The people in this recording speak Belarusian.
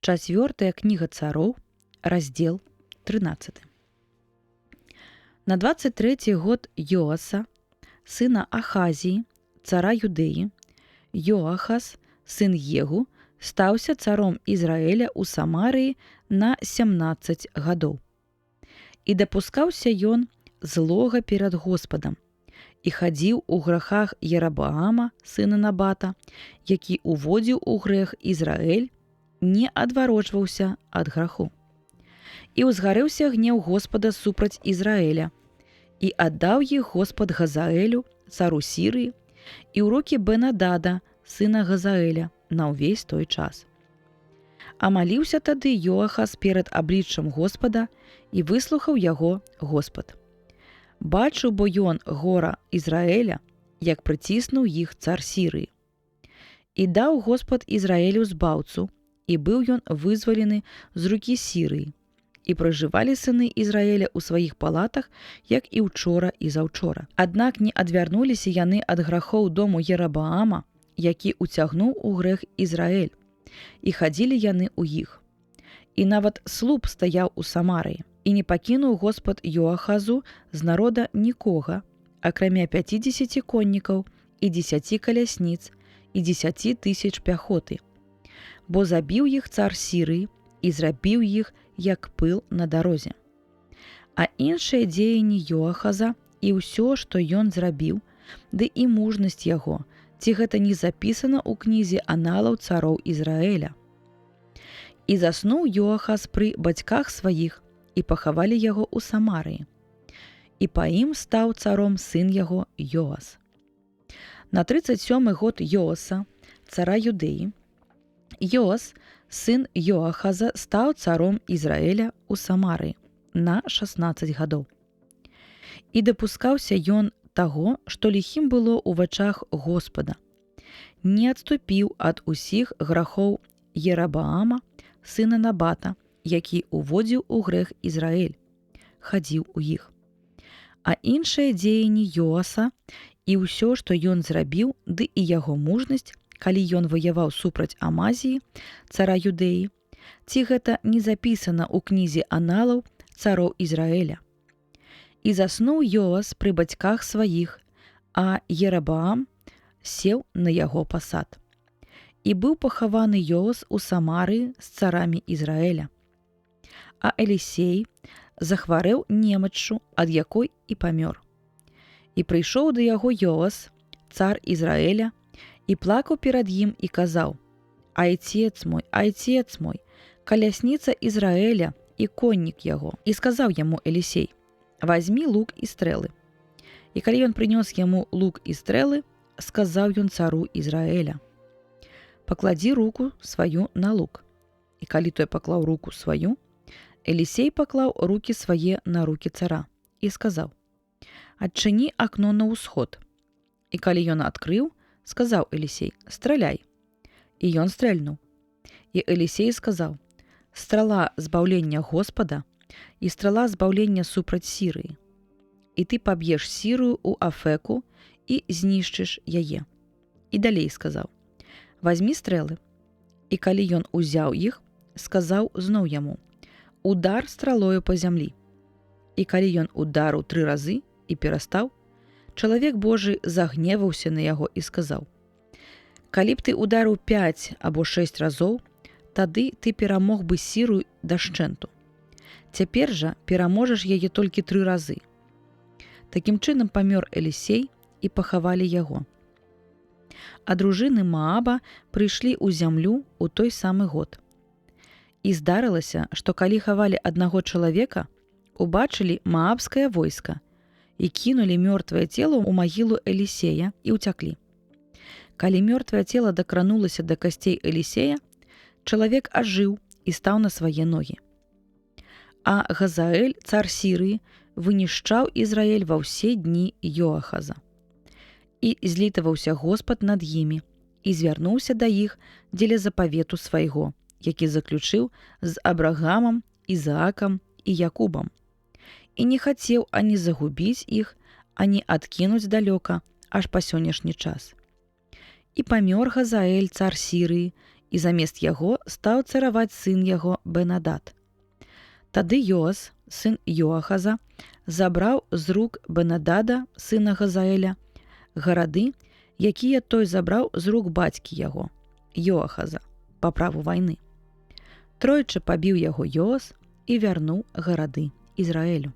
4 кніга цароў, раздзел 13. На 23 год Йоаса, сына Ахазіі, цара Юдэі, Йоахаз, сын Егу, стаўся царом Ізраэля ў Самарыі на 17 гадоў. І дапускаўся ён злога перад Господам, і хадзіў у грахах Ерабаама, сына Набата, які уводзіў у грэх Ізраэль, не адварочваўся ад граху. І ўзгарэўся гнеў Господа супраць Ізраэля, і аддаў іх Господ Газаэлю, цару Сірыі, і ў рукі Бен-Адада, сына Газаэля, на ўвесь той час. А маліўся тады Йоахаз перад абліччам Господа, і выслухаў яго Господ. Бачыў бо ён гора Ізраэля, як прыціснуў іх цар Сірыі. І даў Господ Ізраэлю збаўцу, і быў ён вызвалены з рукі Сірыі. І пражывалі сыны Ізраэля ў сваіх палатах, як і ўчора і заўчора. Аднак не адвярнуліся яны ад грахоў дому Ерабаама, які уцягнуў у грэх Ізраэль, і хадзілі яны ў іх. І нават слуп стаяў у Самарыі, і не пакінуў Господ Йоахазу з народа нікога, акрамя 50 коннікаў і 10 калясніц і 10 тысяч пяхоты, бо забіў іх цар Сірыі і зрабіў іх як пыл на дарозе. А іншыя дзеянні Йоахаза і ўсё, што ён зрабіў, ды і мужнасць яго, ці гэта не запісана ў кнізе аналаў цароў Ізраэля. І заснуў Йоахаз пры бацьках сваіх, і пахавалі яго ў Самарыі. І па ім стаў царом сын яго Йоас. На 37 год Йоаса, цара Юдэі, Йоас, сын Йоахаза, стаў царом Ізраэля ў Самарыі на 16 гадоў. І дапускаўся ён таго, што ліхім было ў вачах Господа. Не адступіў ад усіх грахоў Ерабаама, сына Набата, які уводзіў у грэх Ізраэль, хадзіў у іх. А іншыя дзеянні Йоаса і ўсё, што ён зрабіў, ды і яго мужнасць, калі ён ваяваў супраць Амазіі, цара Юдэі, ці гэта не запісана ў кнізе аналаў цароў Ізраэля. І заснуў Йоас пры бацьках сваіх, а Ерабаам сеў на яго пасад. І быў пахаваны Йоас у Самарыі з царамі Ізраэля. А Елісей захварэў немаччу, ад якой і памёр. І прыйшоў да яго Йоас, цар Ізраэля, і плакаў перад ім і казаў: айцец мой, калясніца Ізраэля і коннік яго. І сказаў яму Елісей: вазьмі лук і стрэлы. І калі ён прынёс яму лук і стрэлы, сказаў ён цару Ізраэля: пакладзі руку сваю на лук. І калі той паклаў руку сваю, Елісей паклаў рукі свае на рукі цара і сказаў: адчыні акно на ўсход. І калі ён адкрыў, сказаў Елісей: страляй. І ён стрэльнуў. І Елісей сказаў: страла збаўлення Господа і страла збаўлення супраць Сірыі. І ты паб'еш Сірыю ў Афеку і знішчыш яе. І далей сказаў: вазьмі стрэлы. І калі ён узяў іх, сказаў зноў яму: удар стралою па зямлі. І калі ён ударыў 3 разы і перастаў, чалавек Божы загневаўся на яго і сказаў: калі б ты ударыў 5 або 6 разоў, тады ты перамог бы Сірыю дашчэнту. Цяпер жа пераможаш яе толькі 3 разы. Такім чынам памёр Елісей, і пахавалі яго. А дружыны Мааба прыйшлі ў зямлю ў той самы год. І здарылася, што калі хавалі аднаго чалавека, убачылі маабскае войска і кінулі мёртвае цела ў магілу Елісея і ўцяклі. Калі мёртвае цела дакранулася да касцей Елісея, чалавек ажыў і стаў на свае ногі. А Газаэль, цар Сірыі, вынішчаў Ізраэль ва ўсе дні Йоахаза. І злітаваўся Господ над імі і звярнуўся да іх дзеля запавету свайго, які заключыў з Абрагамам, Ізаакам і Якубам. І не хацеў ані загубіць іх, ані адкінуць далёка аж па сённяшні час. І памёр Газаэль, цар Сірыі, і замест яго стаў цараваць сын яго Бенадад. Тады Йоас, сын Йоахаза, забраў з рук Бенадада, сына Газаэля, гарады, якія той забраў з рук бацькі яго, Йоахаза, па праву вайны. Тройчы пабіў яго Йоас і вярнуў гарады Ізраэлю.